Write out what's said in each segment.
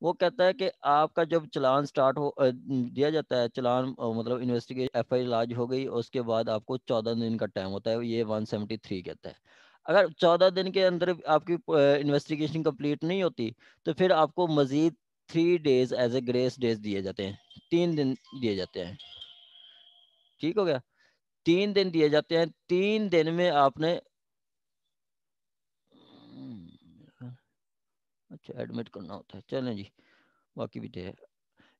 वो कहता है कि आपका जब चालान स्टार्ट हो दिया जाता है चालान, मतलब इन्वेस्टिगेशन एफ आई लॉन्च हो गई, उसके बाद आपको 14 दिन का टाइम होता है, ये 173 कहता है। अगर 14 दिन के अंदर आपकी इन्वेस्टिगेशन कंप्लीट नहीं होती तो फिर आपको मजीद 3 days as a grace days दिए जाते हैं, 3 दिन दिए जाते हैं। ठीक हो गया, 3 दिन दिए जाते हैं, 3 दिन में आपने अच्छा एडमिट करना होता है, चलें जी, बाकी भी है।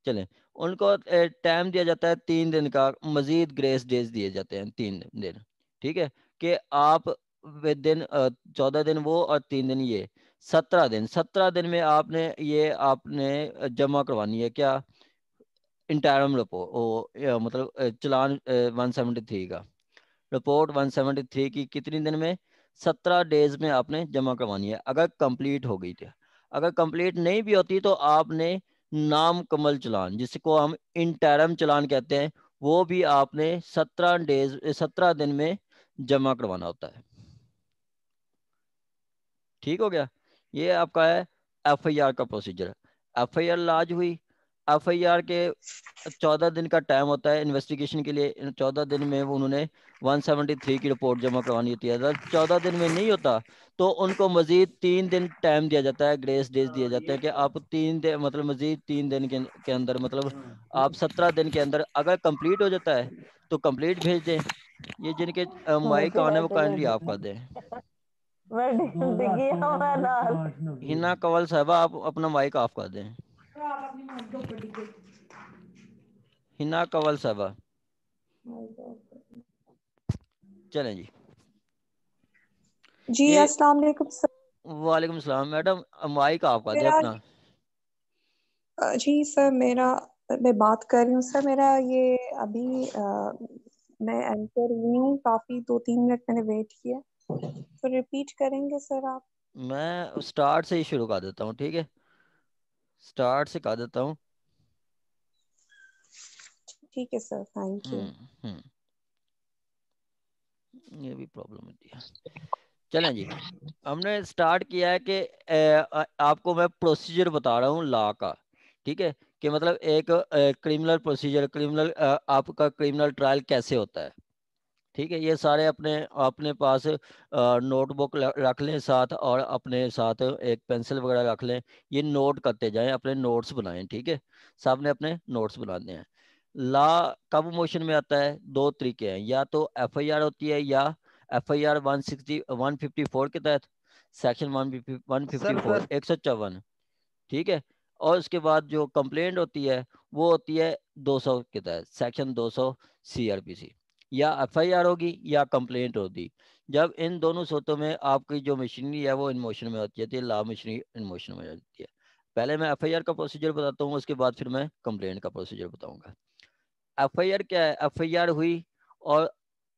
चलें, उनको टाइम दिया जाता है 3 दिन का, मजीद ग्रेस डेज दिए जाते हैं 3 दिन। ठीक है, कि आप विद दिन 14 दिन वो और 3 दिन ये, 17 दिन, 17 दिन में आपने ये आपने जमा करवानी है क्या, इंटरम रिपोर्ट, मतलब चालान 173 का, रिपोर्ट 173 की कितनी दिन में, 17 डेज में आपने जमा करवानी है अगर कंप्लीट हो गई थी। अगर कंप्लीट नहीं भी होती तो आपने नाम कमल चालान, जिसको हम इंटरम चालान कहते हैं, वो भी आपने 17 दिन में जमा करवाना होता है। ठीक हो गया, ये आपका है एफ आई आर का procedure. F I R launch हुई, एफ आई आर के 14 दिन का टाइम होता है इन्वेस्टिगेशन के लिए, इन 14 दिन में वो उन्होंने 173 की रिपोर्ट जमा करवानी होती है। अगर 14 दिन में नहीं होता तो उनको मजीद 3 दिन टाइम दिया जाता है, ग्रेस डेज दिए जाते हैं कि आप 3 दिन, मतलब मजीद 3 दिन के अंदर, मतलब आप 17 दिन के अंदर अगर कंप्लीट हो जाता है तो कंप्लीट भेज दें। ये जिनके माइक ऑन है वो काइंडली ऑफ कर दें। हिना कंवल साहबा आप अपना माइक ऑफ कर दें। हिना कंवल साहबा, चलें जी। जी ये अस्सलाम वालेकुम सर। वालेकुम सलाम मैडम, माइक ऑफ कर दें मेरा अपना। जी सर, मेरा मैं बात कर रही हूँ सर। मेरा ये अभी मैं एंटर हुई हूँ, काफी 2-3 मिनट मैंने वेट किया, तो रिपीट करेंगे सर आप? मैं स्टार्ट से ही शुरू कर देता हूँ, ठीक है, स्टार्ट से कर देता हूँ। ठीक है सर, थैंक यू। हम्म, ये भी प्रॉब्लम होती है। चलें जी, हमने स्टार्ट किया है कि आपको मैं प्रोसीजर बता रहा हूँ लॉ का। ठीक है, कि मतलब एक क्रिमिनल प्रोसीजर, क्रिमिनल आपका क्रिमिनल ट्रायल कैसे होता है। ठीक है, ये सारे अपने अपने पास नोटबुक रख लें साथ, और अपने साथ एक पेंसिल वगैरह रख लें, ये नोट करते जाएं, अपने नोट्स बनाएं। ठीक है, सब ने अपने नोट्स बनाने हैं। लॉ कब मोशन में आता है, दो तरीके हैं, या तो एफ आई आर होती है, या एफ आई आर 154 के तहत, सेक्शन 154, सर 154। ठीक है, और उसके बाद जो कंप्लेंट होती है वो होती है 200 के तहत, सेक्शन 200 सीआरपीसी। या एफआईआर होगी या कंप्लेंट होगी, जब इन दोनों सूरतों में आपकी जो मशीनरी है वो इन मोशन में होती है, लॉ मशीनरी इन मोशन में होती है। पहले मैं एफआईआर का प्रोसीजर बताता हूँ, उसके बाद फिर मैं कंप्लेंट का प्रोसीजर बताऊंगा। एफआईआर क्या है, एफआईआर हुई, और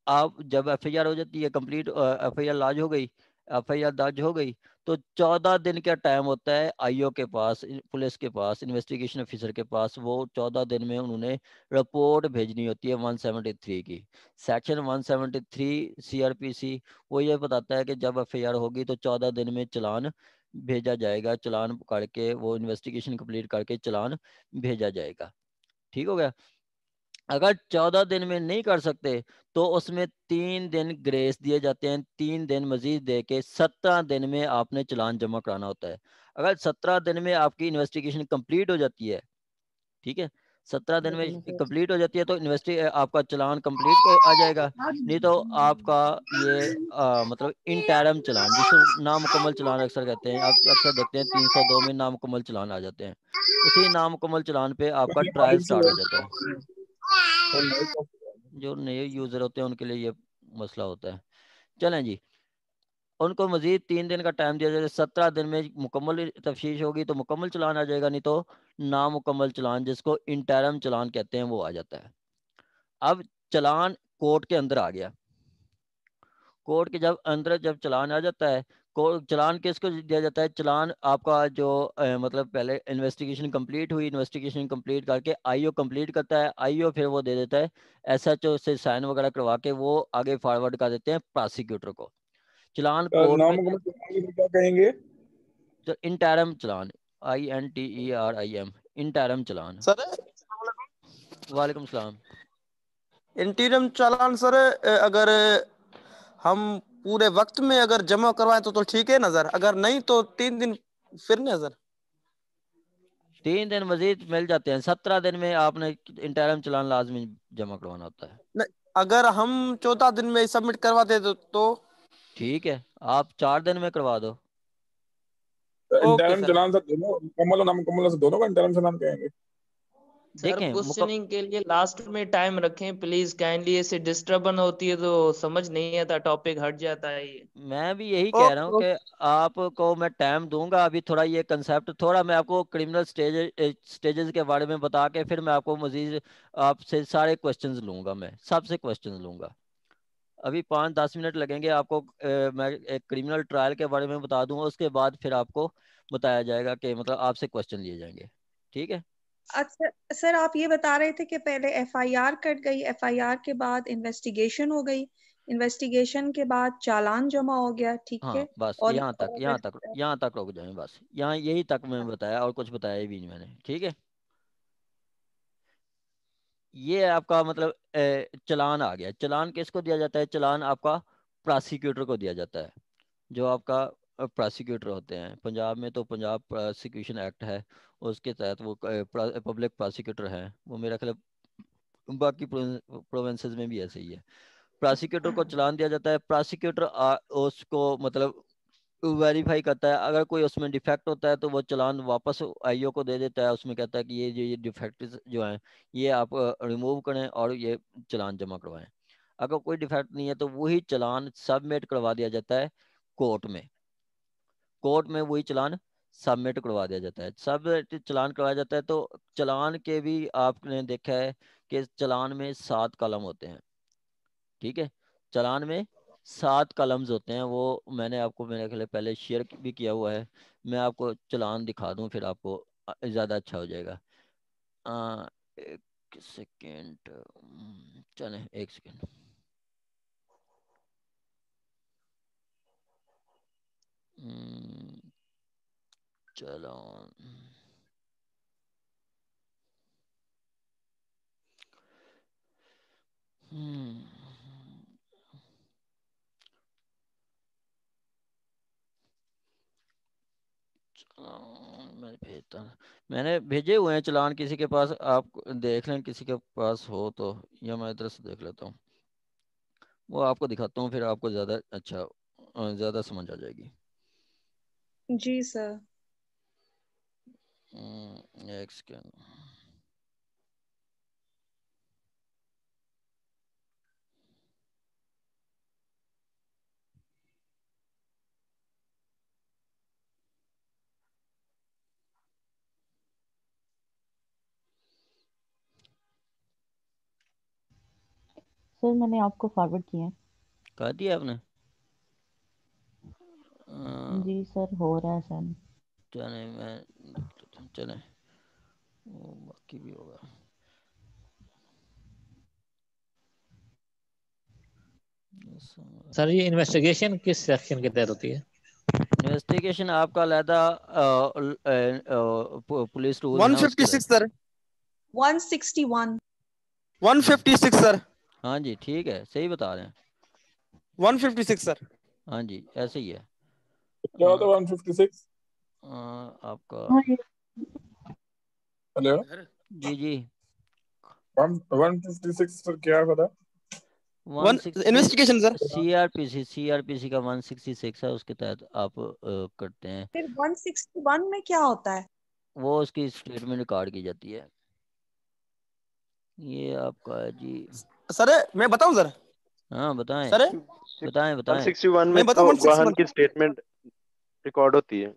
आप जब एफआईआर हो जाती है कंप्लीट, एफआईआर लॉन्च हो गई, एफआईआर दर्ज हो गई, तो 14 दिन का टाइम होता है आईओ के पास, पुलिस के पास, इन्वेस्टिगेशन ऑफिसर के पास। वो 14 दिन में उन्होंने रिपोर्ट भेजनी होती है 173 की, सेक्शन 173 सीआरपीसी। वो ये बताता है कि जब एफआईआर होगी तो 14 दिन में चालान भेजा जाएगा, चालान करके वो इन्वेस्टिगेशन कंप्लीट करके चालान भेजा जाएगा। ठीक हो गया, अगर 14 दिन में नहीं कर सकते तो उसमें 3 दिन ग्रेस दिए जाते हैं, 3 दिन मजीद दे के 17 दिन में आपने चालान जमा कराना होता है। अगर 17 दिन में आपकी इन्वेस्टिगेशन कंप्लीट हो जाती है, ठीक है, 17 दिन में कंप्लीट हो जाती है तो आपका चालान कंप्लीट को आ जाएगा। नहीं तो आपका ये मतलब इंटरम चालान, जिसको नामुकम्मल चालान अक्सर कहते हैं, आप अक्सर देखते हैं 302 में नामुकम्मल चालान आ जाते हैं, उसी नामुकम्मल चालान पे आपका ट्रायल स्टार्ट हो जाता है। जो नए यूजर होते हैं उनके लिए ये मसला होता है। चलें जी, उनको मजीद 3 दिन का टाइम दिया जाएगा, 17 दिन में मुकम्मल तफ्तीश होगी तो मुकम्मल चलान आ जाएगा, नहीं तो नामुकम्मल चलान, जिसको इंटरम चलान कहते हैं, वो आ जाता है। अब चलान कोर्ट के अंदर आ गया, कोर्ट के जब अंदर जब चलान आ जाता है, कोर्ट चलान किसको दिया जाता है, चलान आपका जो मतलब पहले इन्वेस्टिगेशन कंप्लीट हुई, इन्वेस्टिगेशन कंप्लीट करके आईओ कंप्लीट करता है, आईओ फिर वो दे देता है एसएचओ से साइन वगैरह करवा के, वो आगे फॉरवर्ड कर देते हैं प्रोसिक्यूटर को। चलान कोर्ट में, नाम को क्या कहेंगे? इंटरम चलान, INTERIM, इंटरम चालान। सर वालेकुम सलाम। इंटीरियम चालान सर, अगर हम पूरे वक्त में अगर जमा करवाएं तो ठीक है ना सर, अगर नहीं तो 3 दिन फिर ना सर। 3 दिन मजीद मिल जाते हैं, 17 दिन में आपने इंटरम चालान लाजमी जमा करवाना होता है। नहीं, अगर हम 14 दिन में सबमिट करवाते तो ठीक है, आप 4 दिन में करवा दो। Okay interim sir. Challan sir दोनों, मुकम्मल और नामुकम्मल से दोनों का इंटरम चलान कहेंगे। सर देखें क्वेश्चनिंग के लिए लास्ट में टाइम रखें प्लीज काइंडली, ऐसे डिस्टर्बन होती है तो समझ नहीं आता, टॉपिक हट जाता है ये। मैं भी यही कह रहा हूँ ओके कि आपको मैं टाइम दूंगा। अभी थोड़ा ये कंसेप्ट, थोड़ा मैं आपको क्रिमिनल स्टेजेस के बारे में बता के फिर मैं आपको मजीद आपसे सारे क्वेश्चंस लूंगा, मैं सबसे क्वेश्चंस लूंगा। अभी 5-10 मिनट लगेंगे आपको। मैं एक क्रिमिनल ट्रायल के बारे में बता दूंगा, उसके बाद फिर आपको बताया जाएगा कि मतलब आपसे क्वेश्चन लिए जाएंगे। ठीक है। अच्छा सर, आप ये बता रहे थे कि पहले एफआईआर कट गई, एफआईआर के बाद इन्वेस्टिगेशन हो गई, इन्वेस्टिगेशन के बाद चालान जमा हो गया, ठीक हाँ है। बस और यहाँ तक रुक जाए बस, यहाँ यही तक मैं बताया, और कुछ बताया भी नहीं मैंने। ठीक है, ये आपका मतलब चालान आ गया। चालान किसको दिया जाता है? चालान आपका प्रोसिक्यूटर को दिया जाता है। जो आपका प्रोसिक्यूटर होते हैं पंजाब में, तो पंजाब प्रोसिक्यूशन एक्ट है, उसके तहत वो पब्लिक प्रोसिक्यूटर हैं। वो मेरा ख्याल है बाकी प्रोविंसेस में भी ऐसे ही है। प्रोसिक्यूटर को चालान दिया जाता है। प्रोसिक्यूटर उसको मतलब वेरीफाई करता है। अगर कोई उसमें डिफेक्ट होता है तो वो चालान वापस आईओ को दे देता है। उसमें कहता है कि ये डिफेक्ट जो हैं ये आप रिमूव करें और ये चालान जमा करवाएं। अगर कोई डिफेक्ट नहीं है तो वही चालान सबमिट करवा दिया जाता है कोर्ट में। कोर्ट में वही चालान सबमिट करवा दिया जाता है। सब चालान करवाया जाता है। तो चालान के भी आपने देखा है कि चालान में 7 कलम होते हैं। ठीक है, चालान में 7 कलम्स होते हैं। वो मैंने आपको मेरे ख्याल पहले शेयर भी किया हुआ है। मैं आपको चालान दिखा दूं फिर आपको ज़्यादा अच्छा हो जाएगा। एक सेकेंड, चलें एक सेकेंड। चालान, मैं भेजता मैंने भेजे हुए हैं चालान किसी के पास, आप देख लें किसी के पास हो तो, या मैं इधर से देख लेता हूँ। वो आपको दिखाता हूँ, फिर आपको ज़्यादा अच्छा ज़्यादा समझ आ जाएगी। जी सर। एक सेकेंड। सर मैंने आपको फॉरवर्ड किया है। कहा दिया आपने? जी सर, हो रहा है सर। चले मैं देख लेता हूँ, चले वो बाकी भी होगा। सर ये इन्वेस्टिगेशन किस सेक्शन के तहत होती है? इन्वेस्टिगेशन आपका अलहदा पुलिस रूल है ना, उसके 156 तहत। सर, 161। 156 सर, हाँ जी, ठीक है, सही बता रहे हैं। 156 सर। हाँ जी, ऐसे ही है। क्या होता है 156? आपका हाँ ये हेलो, जी जी 156 सर क्या होता 160 इन्वेस्टिगेशन सर। सीआरपीसी का 166 है, उसके तहत आप करते हैं। फिर 161 में क्या होता है? वो उसकी स्टेटमेंट रिकॉर्ड की जाती है। ये आपका है जी। सर मैं बताऊं सर? हाँ बताएं, सर बताएं बताएं। 161 में मैं बताऊं तो वाहन 161 की स्टेटमेंट रिकॉर्ड होती है।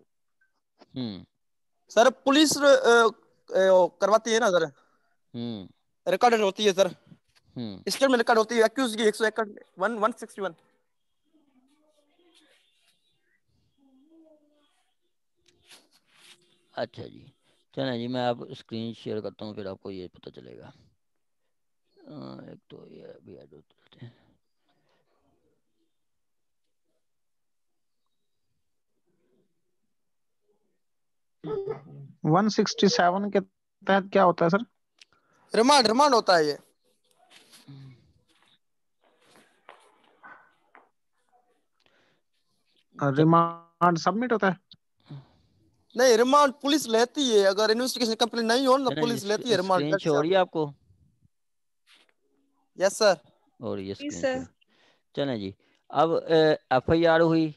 हम्म सर पुलिस करवाती है ना सर, हम्म रिकॉर्ड होती है सर, हम्म स्टेटमेंट रिकॉर्ड होती है एक्यूज की 161 161। अच्छा जी, चलें जी, मैं आप स्क्रीन शेयर करता हूँ, फिर आपको ये पता चलेगा। एक तो ये अभी ऐड होते हैं। 167 के तहत क्या होता है सर? रिमांड रिमांड होता है ये। रिमांड सबमिट होता है? नहीं, रिमांड पुलिस लेती है, अगर इन्वेस्टिगेशन कंप्लीट नहीं हो ना तो पुलिस लेती है रिमांड स्क्रीन जज छोड़ रही है आपको? Yes sir. और ये जी स्क्रीन सर। छोड़। चलें जी, अब FIR हुई,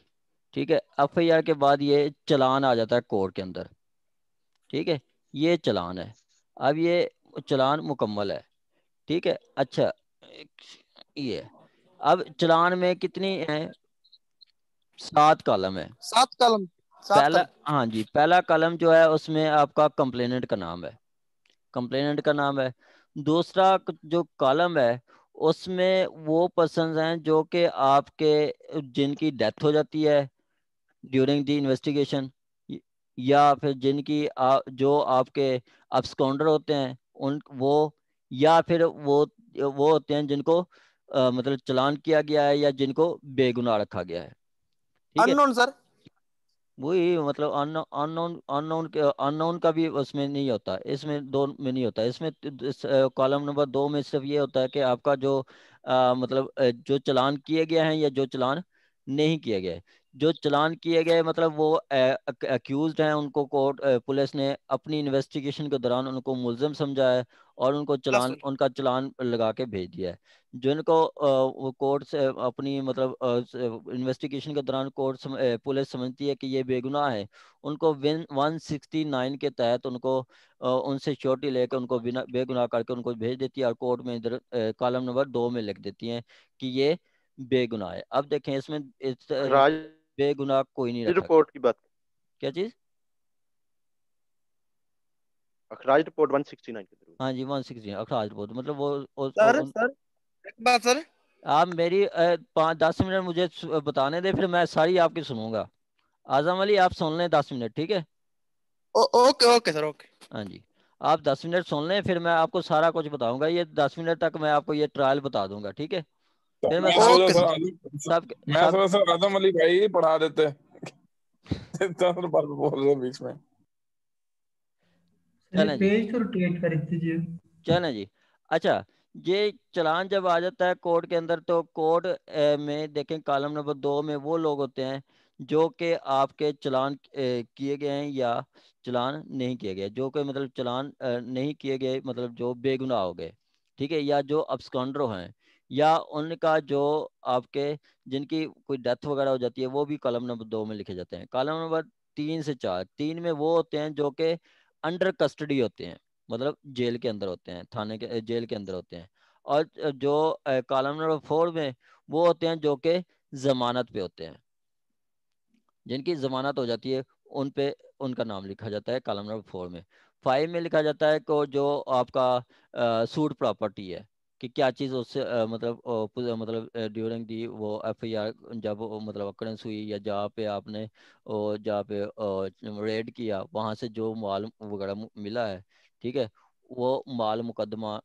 ठीक है। FIR के बाद ये चलान आ जाता है कोर्ट के अंदर, ठीक है। ये चलान है, अब ये चलान मुकम्मल है, ठीक है। अच्छा, ये अब चलान में कितनी है? 7 कॉलम है। 7 कलम, 7 पहला, कलम। हाँ जी, पहला कॉलम जो है उसमें आपका कंप्लेनेंट का नाम है, कंप्लेनेंट का नाम है। दूसरा जो कॉलम है उसमें वो पर्सन्स हैं जो कि आपके, जिनकी डेथ हो जाती है ड्यूरिंग द इन्वेस्टिगेशन, या फिर जिनकी जो आपके अब्सकॉन्डर होते हैं उन वो, या फिर वो होते हैं जिनको मतलब चालान किया गया है या जिनको बेगुनाह रखा गया है, ठीक है। Unknown sir. वही मतलब अननोन, अननोन का भी उसमें नहीं होता, इसमें दो में नहीं होता। इसमें कॉलम नंबर 2 में सिर्फ ये होता है कि आपका जो मतलब जो चालान किए गए हैं या जो चालान नहीं किए गए। जो चालान किए गए मतलब वो अक्यूज्ड हैं, उनको कोर्ट पुलिस ने अपनी इन्वेस्टिगेशन के दौरान उनको मुलजिम समझा है और उनको चालान, उनका चालान लगा के भेज दिया है। जिनको वो कोर्ट से अपनी मतलब इन्वेस्टिगेशन के दौरान पुलिस समझती है कि ये बेगुनाह है, उनको 169 के तहत उनको उनसे श्योरिटी लेकर उनको बिना बेगुनाह करके उनको भेज देती है और कोर्ट में इधर कॉलम नंबर 2 में लिख देती हैं कि ये बेगुनाह है। अब देखें इसमें अखराज बेगुनाह कोई नहीं रखा गया। रिपोर्ट की बात, क्या चीज? अखराज रिपोर्ट 169 के थ्रू। हाँ जी, 160 अखराज रिपोर्ट मतलब सर सर एक बात सर। आप मेरी 5-10 मिनट मुझे बताने दे, फिर मैं सारी आपकी सुनूंगा। आजम अली आप सुन लें 10 मिनट, ठीक है। Okay okay sir okay. हाँ जी, आप 10 मिनट सुन लें, फिर मैं आपको सारा कुछ बताऊंगा। ये 10 मिनट तक मैं आपको ये ट्रायल बता दूंगा, ठीक है। तो फिर मैं मैं सब सोचा सर सब मैं सब सोचा सर आजम अली भाई पढ़ा देते। इतना सर बार बोल रहे हैं बीच में। चलें जी, पेज तो रोटेट कर दीजिए। चलें जी। अच्छा, ये चालान जब आ जाता है कोर्ट के अंदर तो कोर्ट में देखें कॉलम नंबर 2 में वो लोग होते हैं जो कि आपके चालान किए गए हैं या चालान नहीं किए गए। जो कि मतलब चालान नहीं किए गए मतलब जो बेगुनाह हो गए, ठीक है, या जो अब्सकॉन्डर हैं, या उनका जो आपके जिनकी कोई डेथ वगैरह हो जाती है, वो भी कॉलम नंबर 2 में लिखे जाते हैं। कॉलम नंबर 3 से 4, 3 में वो होते हैं जो कि अंडर कस्टडी होते हैं, मतलब जेल के अंदर होते हैं, थाने के जेल के अंदर होते हैं। और जो कॉलम नंबर 4 में वो होते हैं जो कि जमानत पे होते हैं, जिनकी जमानत हो जाती है उन पे उनका नाम लिखा जाता है कॉलम नंबर 4 में। 5 में लिखा जाता है को जो आपका सूट प्रॉपर्टी है कि क्या चीज़ उससे मतलब ड्यूरिंग दी वो FIR जब मतलब अकरेंस हुई या जहाँ पे आपने जहाँ पे रेड किया वहाँ से जो माल वगैरह मिला है, ठीक है, वो माल मुकदमा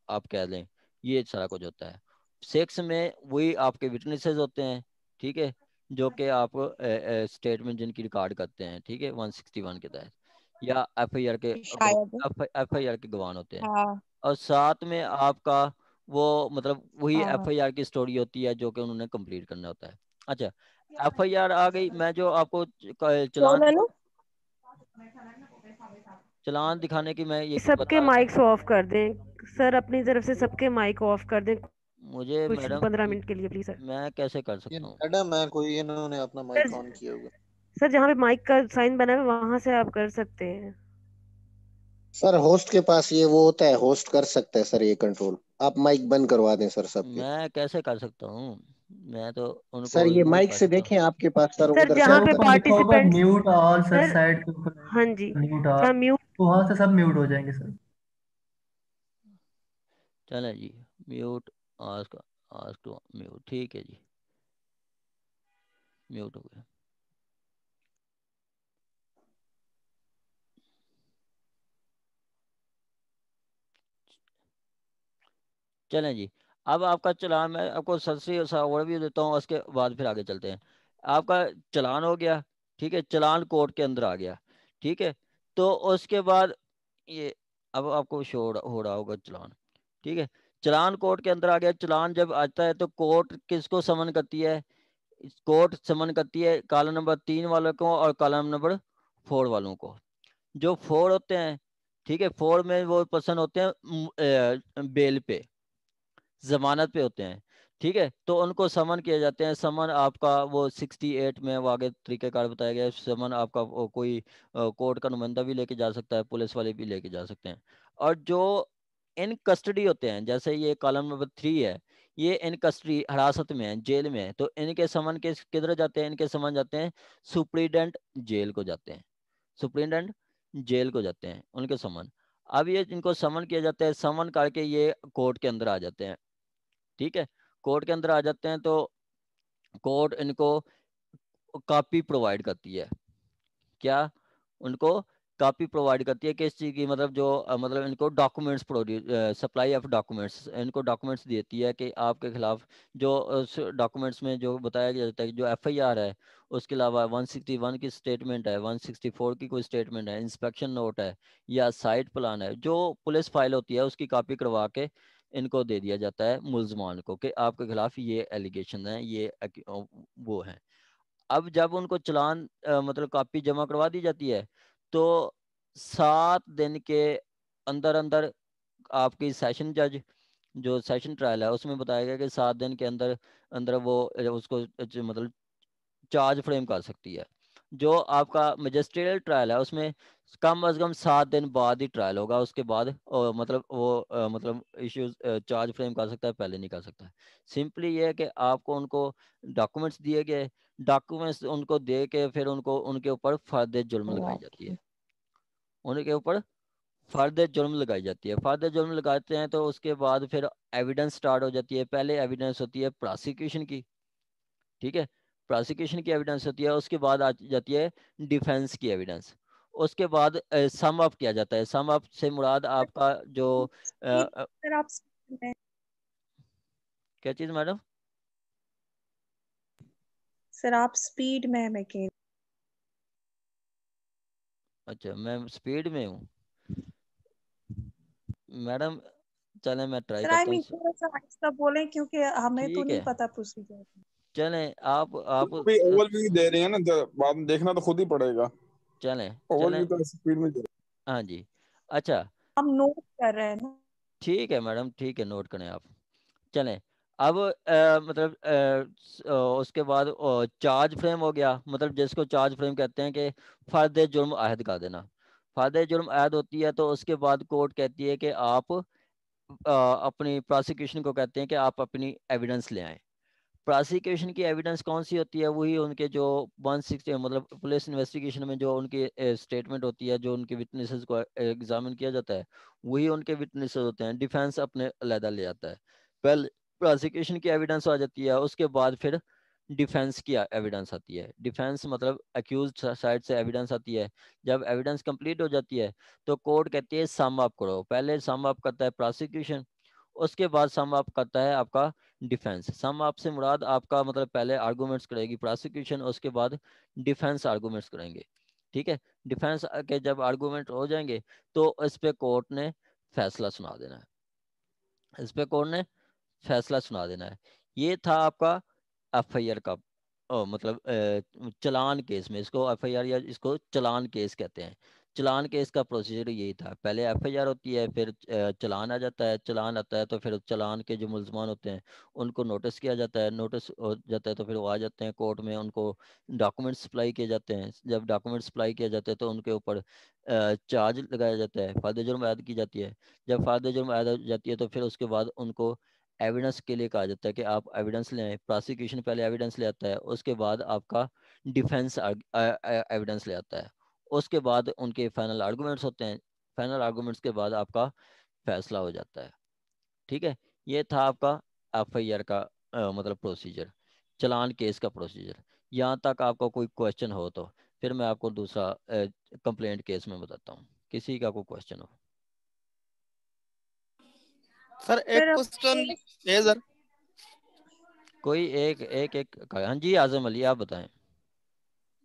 आप कह लें, ये सारा कुछ होता है। 6 में वही आपके विटनेसेस होते हैं, ठीक है, जो कि आप स्टेटमेंट जिनकी रिकॉर्ड करते हैं, ठीक है, 161 के तहत, या शायद। FIR के गवाह होते हैं। हाँ और साथ में आपका वो मतलब वही हाँ। FIR की स्टोरी होती है जो कि उन्होंने कंप्लीट करना होता है। अच्छा, FIR आ गई, मैं जो आपको क्यों चलान ननू? चलान दिखाने की मैं ये सबके बता रहा था। माइक्स ऑफ कर दें सर, अपनी तरफ से सबके माइक ऑफ कर दें मुझे कुछ मैडम 15 मिनट के लिए प्लीज सर। मैं कैसे कर ये सकता हूँ? मैडम है कोई, इन्होंने अपना सर माइक ऑन किया हुआ है। सर जहाँ पे माइक का साइन बना है वहां से आप कर सकते हैं। सर होस्ट के पास ये वो होता है, होस्ट कर सकता है सर ये कंट्रोल। आप माइक बंद करवा दें सर सबके। मैं कैसे कर सकता हूँ? मैं तो सर उनको ये रिमूव माइक कर से सकता हूँ। देखें आपके पास सर सर उधर से जहाँ सर पे ऊपर लिखा होगा participants, mute all sir, sir side के ऊपर हाँ जी, म्यूट जहाँ ऑल, म्यूट, तो वहां से सब म्यूट हो जाएंगे सर। चले जी, mute, ask ask to mute, ठीक है जी, म्यूट हो गया। चलें जी, अब आपका चलान मैं आपको सस्ती सा ओवरव्यू देता हूँ, उसके बाद फिर आगे चलते हैं। आपका चलान हो गया, ठीक है, चलान कोर्ट के अंदर आ गया, ठीक है। तो उसके बाद ये अब आपको शो हो रहा होगा चलान, ठीक है। चलान कोर्ट के अंदर आ गया। चलान जब आता है तो कोर्ट किसको समन करती है? कोर्ट समन करती है कॉलम नंबर 3 वालों को और कॉलम नंबर 4 वालों को। जो 4 होते हैं, ठीक है, 4 में वो पर्सन होते हैं बेल पे, जमानत पे होते हैं, ठीक है। तो उनको समन किए जाते हैं। समन आपका वो 68 में वो आगे तरीकेकार बताया गया है। समन आपका वो कोई कोर्ट का नुमाइंदा भी लेके जा सकता है, पुलिस वाले भी लेके जा सकते हैं। और जो इन कस्टडी होते हैं, जैसे ये कॉलम नंबर 3 है, ये इन कस्टडी हिरासत में है, जेल में है, तो इनके समन के किधर जाते हैं? इनके समन जाते हैं सुप्रीडेंट जेल को जाते हैं, सुप्रीडेंट जेल को जाते हैं उनके समन। अब ये इनको समन किया जाता है, समन करके ये कोर्ट के अंदर आ जाते हैं, ठीक है। कोर्ट के अंदर आ जाते हैं तो कोर्ट इनको कॉपी प्रोवाइड करती है। क्या? उनको कॉपी प्रोवाइड करती है किस चीज़ की? मतलब जो मतलब इनको documents produce, supply of documents, इनको डॉक्यूमेंट्स देती है कि आपके खिलाफ जो उस डॉक्यूमेंट्स में जो बताया गया जाता है कि जो एफआईआर है, उसके अलावा 161 की स्टेटमेंट है, 164 की कोई स्टेटमेंट है, इंस्पेक्शन नोट है या साइट प्लान है, जो पुलिस फाइल होती है उसकी कॉपी करवा के इनको दे दिया जाता है मुल्जमान को कि आपके खिलाफ ये एलिगेशन है, ये वो है। अब जब उनको चलान मतलब कॉपी जमा करवा दी जाती है तो 7 दिन के अंदर अंदर आपकी सेशन जज, जो सेशन ट्रायल है उसमें बताया गया कि 7 दिन के अंदर अंदर वो उसको मतलब चार्ज फ्रेम कर सकती है। जो आपका मजिस्ट्रियल ट्रायल है उसमें कम अज कम 7 दिन बाद ही ट्रायल होगा, उसके बाद मतलब वो मतलब इश्यूज चार्ज फ्रेम कर सकता है, पहले नहीं कर सकता। सिंपली ये है कि आपको उनको डॉक्यूमेंट्स दिए गए, डॉक्यूमेंट्स उनको दे के फिर उनको उनके ऊपर फर्द जुल्म लगाई जाती है, उनके ऊपर फर्द जुर्म लगाई जाती है। फर्द जुर्म लगाते हैं तो उसके बाद फिर एविडेंस स्टार्ट हो जाती है। पहले एविडेंस होती है प्रोसिक्यूशन की, ठीक है, प्रोसिक्यूशन की एविडेंस होती है। उसके बाद आ जाती है डिफेंस की एविडेंस। उसके बाद सम अप किया जाता है। सम अप से मुराद आपका जो सर आप speed में- क्या चीज मैडम? सर आप स्पीड में मैं कह अच्छा, मैं स्पीड में हूँ मैडम, चले मैं ट्राई सर आई करता हूँ। मीन थोड़ा सा आहिस्ता बोलें क्योंकि हमें तो ठीक नहीं है, पता प्रोसीजर। चलें आप अभी ओवरव्यू दे रहे हैं ना, बाद में देखना तो खुद ही पड़ेगा। चलें ओवरव्यू चलें, तो स्पीड में दे हाँ जी। अच्छा हम नोट कर रहे हैं ना। ठीक है मैडम, ठीक है, नोट करें आप। चलें अब मतलब उसके बाद चार्ज फ्रेम हो गया, मतलब जिसको चार्ज फ्रेम कहते हैं कि फर्द जुर्म आयद कर देना। फर्द जुर्म आयद होती है तो उसके बाद कोर्ट कहती है कि आप अपनी प्रोसिक्यूशन को कहते हैं कि आप अपनी एविडेंस ले आएं। प्रोसिक्यूशन की एविडेंस कौन सी होती है? वही उनके जो 160 मतलब पुलिस इन्वेस्टिगेशन में जो उनकी स्टेटमेंट होती है, जो उनके विटनेसेस को एग्जामिन किया जाता है, वही उनके विटनेसेस होते हैं। डिफेंस अपने अलहदा ले आता है। पहले प्रोसिक्यूशन की एविडेंस आ जाती है, उसके बाद फिर डिफेंस की एविडेंस आती है। डिफेंस मतलब अक्यूज साइड से एविडेंस आती है। जब एविडेंस कंप्लीट हो जाती है तो कोर्ट कहती है सम अप करो। पहले सम अप करता है प्रोसिक्यूशन, उसके बाद सम अप करता है आपका डिफेंस। सम अप से मुराद आपका मतलब पहले आर्गूमेंट्स करेगी प्रोसिक्यूशन, उसके बाद डिफेंस आर्गूमेंट्स करेंगे, ठीक है। डिफेंस के जब आर्गूमेंट हो जाएंगे तो इस पे कोर्ट ने फैसला सुना देना है, इस पे कोर्ट ने फैसला सुना देना है। ये था आपका एफआईआर का मतलब चलान केस में, इसको एफआईआर या इसको चलान केस कहते हैं। चलान केस का प्रोसीजर यही था, पहले एफआईआर होती है, फिर चलान आ जाता है। चलान आता है तो फिर चलान के जो मुल्जमान होते हैं उनको नोटिस किया जाता है। नोटिस हो जाता है तो फिर वो आ जाते हैं कोर्ट में, उनको डॉक्यूमेंट्स सप्लाई किए जाते हैं। जब डॉक्यूमेंट्स सप्लाई किए जाते हैं तो उनके ऊपर चार्ज लगाया जाता है, फायदे जुर्म ऐड की जाती है। जब फायदे जुर्म ऐड हो जाती है तो फिर उसके बाद उनको एविडेंस के लिए कहा जाता है कि आप एविडेंस ले आए। प्रोसिक्यूशन पहले एविडेंस ले आता है, उसके बाद आपका डिफेंस एविडेंस ले आता है, उसके बाद उनके फाइनल आर्गूमेंट्स होते हैं। फाइनल आर्गूमेंट्स के बाद आपका फैसला हो जाता है, ठीक है। ये था आपका एफआईआर का मतलब प्रोसीजर, चलान केस का प्रोसीजर। यहाँ तक आपका कोई क्वेश्चन हो तो फिर मैं आपको दूसरा कंप्लेंट केस में बताता हूँ, किसी का कोई क्वेश्चन हो। सर एक सर अब क्वेश्चन है सर। कोई एक एक एक हाँ जी, आजम अली आप बताएं।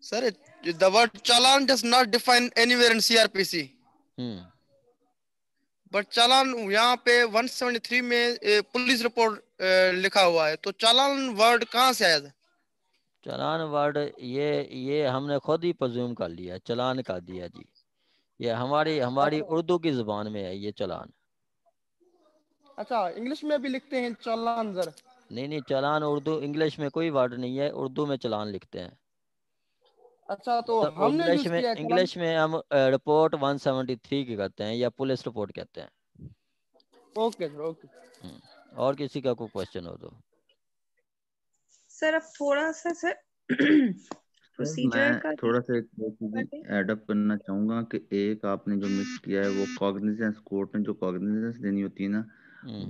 Sir, the word challan does not define anywhere in CRPC. But challan यहाँ पे 173 में पुलिस रिपोर्ट लिखा हुआ है, तो चालान वर्ड कहाँ से आया था? चालान वर्ड ये हमने खुद ही प्रज्यूम कर लिया, चालान कर दिया जी। ये हमारी उर्दू की जुबान में है ये चालान। अच्छा, इंग्लिश में भी लिखते हैं चालान सर? नहीं, चालान उर्दू, इंग्लिश में कोई वर्ड नहीं है, उर्दू में चालान लिखते हैं। अच्छा, तो मतलब हमने यूज किया इंग्लिश में हम रिपोर्ट 173 की कहते हैं या पुलिस रिपोर्ट कहते हैं। Okay sir, okay. और किसी का कोई क्वेश्चन हो तो? सर अब थोड़ा सा सर प्रोसीजर का मैं थोड़ा सा एक चीज ऐड अप करना चाहूंगा कि एक आपने जो मिस किया है वो कॉग्निजेंस, कोर्ट ने जो कॉग्निजेंस देनी होती है ना,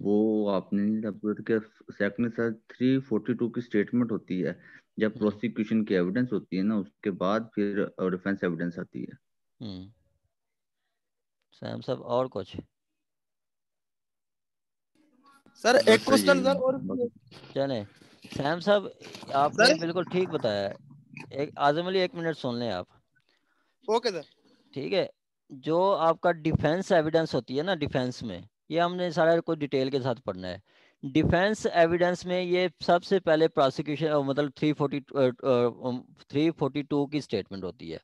वो आपने नहीं अपलोड किया। सेक्शन सर 342 की स्टेटमेंट होती है, जब प्रोसिक्यूशन की एविडेंस होती है ना, उसके बाद फिर डिफेंस एविडेंस आती है। सैम साहब और कुछ? सर एक क्वेश्चन सर और चले सैम साहब, आपने बिल्कुल ठीक बताया। एक आजम अली, 1 मिनट सुन लें आप। Okay sir. ठीक है, जो आपका डिफेंस एविडेंस होती है ना, डिफेंस में ये हमने सारा कुछ डिटेल के साथ पढ़ना है। डिफेंस एविडेंस में ये सबसे पहले प्रोसिक्यूशन मतलब 342 की स्टेटमेंट होती है।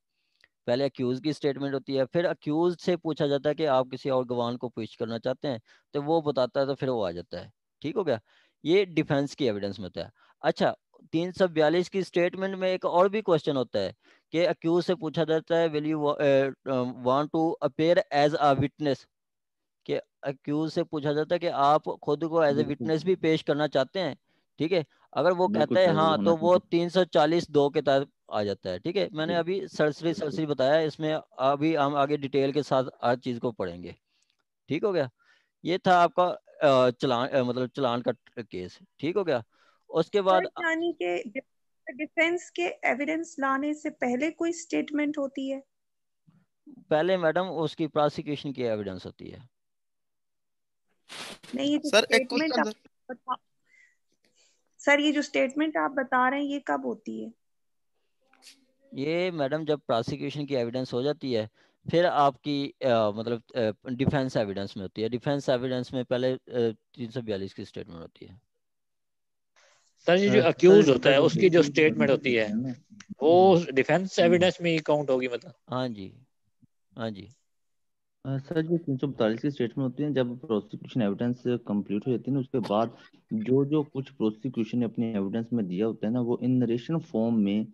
पहले अक्यूज की स्टेटमेंट होती है, फिर अक्यूज से पूछा जाता है कि आप किसी और गवाह को पेश करना चाहते हैं, तो वो बताता है, तो फिर वो आ जाता है। ठीक हो गया, ये डिफेंस की एविडेंस में होता है। अच्छा, 342 की स्टेटमेंट में एक और भी क्वेश्चन होता है कि अक्यूज से पूछा जाता है will you want to appear as a witness, कि अक्यूज से पूछा जाता है कि आप खुद को एज ए विटनेस भी पेश करना चाहते हैं। ठीक है, अगर वो कहता है हाँ, तो वो 340(2) के तहत आ जाता है। ठीक है, मैंने अभी सरसरी बताया, इसमें अभी हम आगे डिटेल के साथ हर चीज को पढ़ेंगे। ठीक हो गया, ये था आपका चलान मतलब चलान का केस। ठीक हो गया, उसके बाद यानी कि डिफेंस के एविडेंस लाने से पहले कोई स्टेटमेंट होती है? पहले मैडम उसकी प्रोसिक्यूशन की एविडेंस होती है। नहीं, ये जो स्टेटमेंट आप सर ये जो स्टेटमेंट आप बता रहे हैं ये कब होती है? ये मैडम जब प्रोसिक्यूशन की एविडेंस हो जाती है, फिर आपकी मतलब डिफेंस एविडेंस में होती है। डिफेंस एविडेंस में पहले 342 की स्टेटमेंट होती है। सर ये जो अक्यूज होता है उसकी जो स्टेटमेंट होती है वो डिफेंस एविडेंस में ही काउंट होगी मतलब? हाँ जी, हाँ जी। सर जो 342 की स्टेटमेंट होती है, जब प्रोसिक्यूशन एविडेंस कंप्लीट हो जाती है ना, उसके बाद जो जो कुछ प्रोसिक्यूशन ने अपने एविडेंस में दिया होता है ना, वो इन नरेशन फॉर्म में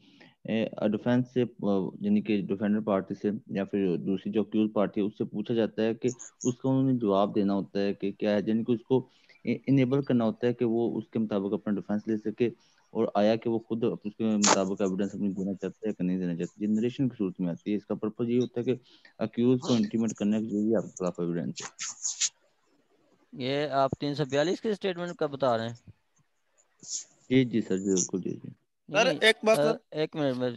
डिफेंस से यानी कि डिफेंडर पार्टी से या फिर दूसरी जो अक्यूज पार्टी है उससे पूछा जाता है कि उसको उन्हें जवाब देना होता है कि क्या है, यानी कि उसको इनेबल करना होता है कि वो उसके मुताबिक अपना डिफेंस ले सके, और आया कि वो खुद उसके मुताबिक एविडेंस अपनी देना चाहते हैं कि नहीं देना चाहते। जनरेशन की सूरत में आती है। इसका पर्पज ये होता है कि अक्यूज को इंटीमेट करने के लिए आपके खिलाफ एविडेंस है। ये आप 342 की स्टेटमेंट का बता रहे हैं? जी सर, जी बिल्कुल, जी। सर एक बात सर, एक मिनट में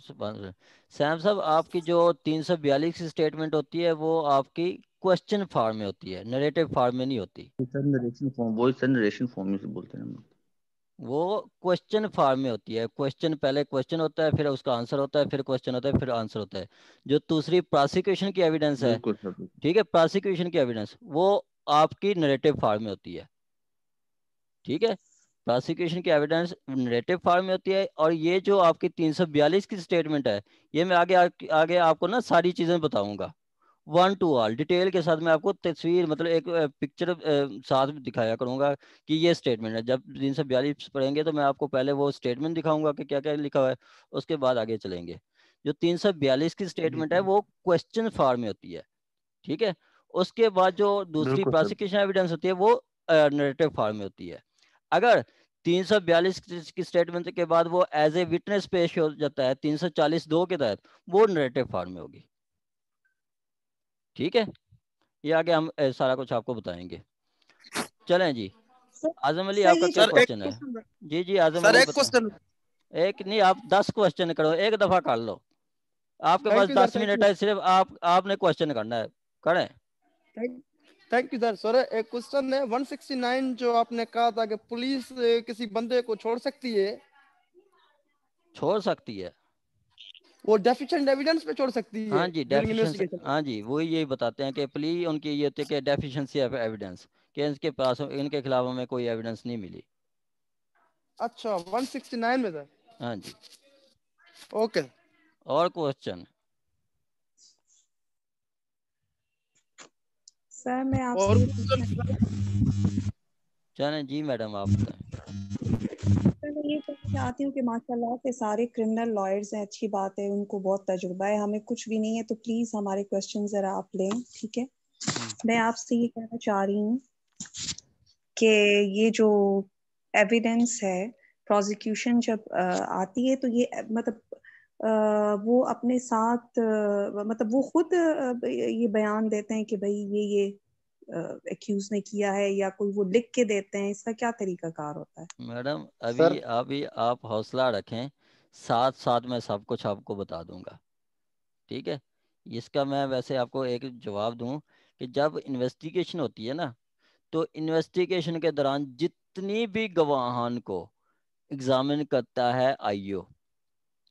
सैम साहब, आपकी जो 342 की स्टेटमेंट होती है वो आपकी क्वेश्चन फॉर्म में होती है, नरेटिव फॉर्म में नहीं होती। सर नरेशन फॉर्म, वो सर नरेशन फॉर्म में से बोलते हैं हम, वो क्वेश्चन फॉर्म में होती है। क्वेश्चन, पहले क्वेश्चन होता है, फिर उसका आंसर होता है, फिर क्वेश्चन होता है, फिर आंसर होता है। जो दूसरी प्रोसिक्यूशन की एविडेंस है, ठीक है, प्रोसिक्यूशन की एविडेंस वो आपकी नरेटिव फॉर्म में होती है। ठीक है, प्रोसिक्यूशन की एविडेंस नरेटिव फॉर्म में होती है। और ये जो आपकी 342 की स्टेटमेंट है, ये मैं आगे आपको ना सारी चीजें बताऊंगा, 1 to all डिटेल के साथ। मैं आपको तस्वीर मतलब एक पिक्चर साथ दिखाया करूंगा कि ये स्टेटमेंट है। जब 342 पढ़ेंगे तो मैं आपको पहले वो स्टेटमेंट दिखाऊंगा कि क्या क्या लिखा हुआ है, उसके बाद आगे चलेंगे। जो 342 की स्टेटमेंट है वो क्वेश्चन फॉर्म में होती है। ठीक है, उसके बाद जो दूसरी प्रोसिक्यूशन एविडेंस होती है वो नरेटिव फॉर्म में होती है। अगर 342 की स्टेटमेंट के बाद वो एज ए विटनेस पेश हो जाता है 340(2) के तहत, वो नरेटिव फॉर्म में होगी। ठीक है, ये आगे हम सारा कुछ आपको बताएंगे। चलें जी, आजम अली आपका क्या क्वेश्चन है? जी आजम अली, एक नहीं, आप 10 क्वेश्चन करो, एक दफा कर लो। आपके पास 10 मिनट है, सिर्फ आपने क्वेश्चन करना है, करें। Thank you sir. सर एक क्वेश्चन है, 169 जो आपने कहा था कि पुलिस किसी बंदे को छोड़ सकती है? छोड़ सकती है? वो डेफिशिएंट एविडेंस पे छोड़ सकती है हाँ जी ड्यूरिंग डेफिशिएंसी, इन्वेस्टिगेशन। हाँ जी वही यही बताते हैं कि प्ली उनकी ये होती है कि डेफिशिएंसी ऑफ एविडेंस, कि इनके पास इनके खिलाफ हमें कोई एविडेंस नहीं मिली। अच्छा 169 में सर। हाँ जी। ओके। और क्वेश्चन? सर मैं आपसे और ये पूछना चलें जी मैडम आप बताएं। सर मैं ये कहना चाहती हूँ कि माशाल्लाह से सारे क्रिमिनल लॉयर्स हैं, अच्छी बात है, उनको बहुत तजुर्बा है, हमें कुछ भी नहीं है, तो प्लीज हमारे क्वेश्चन जरा आप लें, ठीक है। मैं आपसे ये कहना चाह रही हूँ कि ये जो एविडेंस है, प्रोसिक्यूशन जब आती है तो ये मतलब वो अपने साथ मतलब वो खुद ये बयान देते हैं कि भाई ये एक्यूज ने किया है, या कोई वो लिख के देते हैं, इसका क्या तरीका कार होता है? मैडम सर अभी आप हौसला रखें, साथ साथ मैं सब कुछ आपको बता दूंगा, ठीक है। इसका मैं वैसे आपको एक जवाब दूं कि जब इन्वेस्टिगेशन होती है ना, तो इन्वेस्टिगेशन के दौरान जितनी भी गवाहान को एग्जामिन करता है आईओ,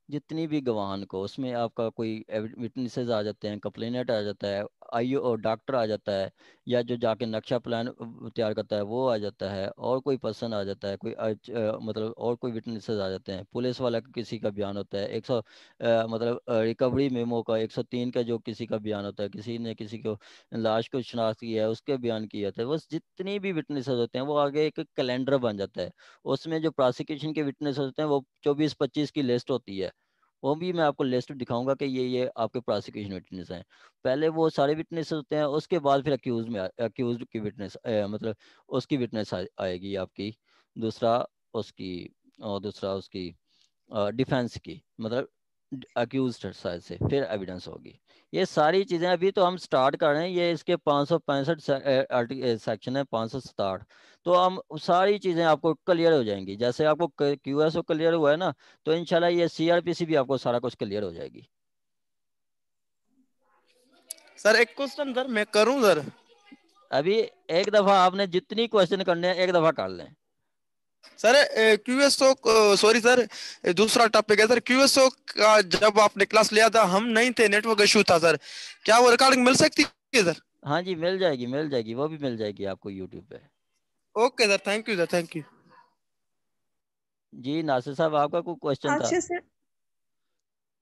जितनी भी गवाहान को, उसमें आपका कोई विटनेसेस आ जाते हैं, कंप्लेनेंट आ जाता है, आईओ और डॉक्टर आ जाता है, या जो जाके नक्शा प्लान तैयार करता है वो आ जाता है, और कोई पर्सन आ जाता है, कोई मतलब और कोई विटनेसेस आ जाते हैं, पुलिस वाला का किसी का बयान होता है, 100 मतलब रिकवरी मेमो का 103 का जो किसी का बयान होता है, किसी ने किसी को लाश को शनाख्त किया है उसके बयान किया जाता है, बस जितनी भी विटनेसेस होते हैं वो आगे एक कैलेंडर बन जाता है। उसमें जो प्रोसिक्यूशन के विटनेस होते हैं वो 24-25 की लिस्ट होती है, वो भी मैं आपको लिस्ट दिखाऊंगा कि ये आपके प्रोसिक्यूशन विटनेस हैं। पहले वो सारे विटनेस होते हैं, उसके बाद फिर अक्यूज में अक्यूज की विटनेस मतलब उसकी विटनेस आएगी आपकी, दूसरा उसकी, और दूसरा उसकी डिफेंस की, मतलब अक्यूज साइड से फिर एविडेंस होगी। ये सारी चीज़ें अभी तो हम स्टार्ट कर रहे हैं, ये इसके 565 सेक्शन है, 567, तो हम सारी चीज़ें आपको क्लियर हो जाएंगी। जैसे आपको क्यूएसओ क्लियर हुआ है ना, तो इंशाल्लाह ये सीआरपीसी भी आपको सारा कुछ क्लियर हो जाएगी। सर एक क्वेश्चन सर मैं करूं सर? अभी एक दफ़ा आपने जितनी क्वेश्चन करने हैं एक दफ़ा कर लें। सर क्यूएसओ सॉरी सर, दूसरा टॉपिक है सर क्यूएसओ का। जब आपने क्लास लिया था हम नहीं थे, नेटवर्क इशू था सर, क्या वो रिकॉर्डिंग मिल सकती है सर? हाँ जी मिल जाएगी, वो भी मिल जाएगी आपको यूट्यूब पे। Okay sir, thank you sir, thank you. जी नासिर साहब आपका कोई क्वेश्चन था? अच्छा सर,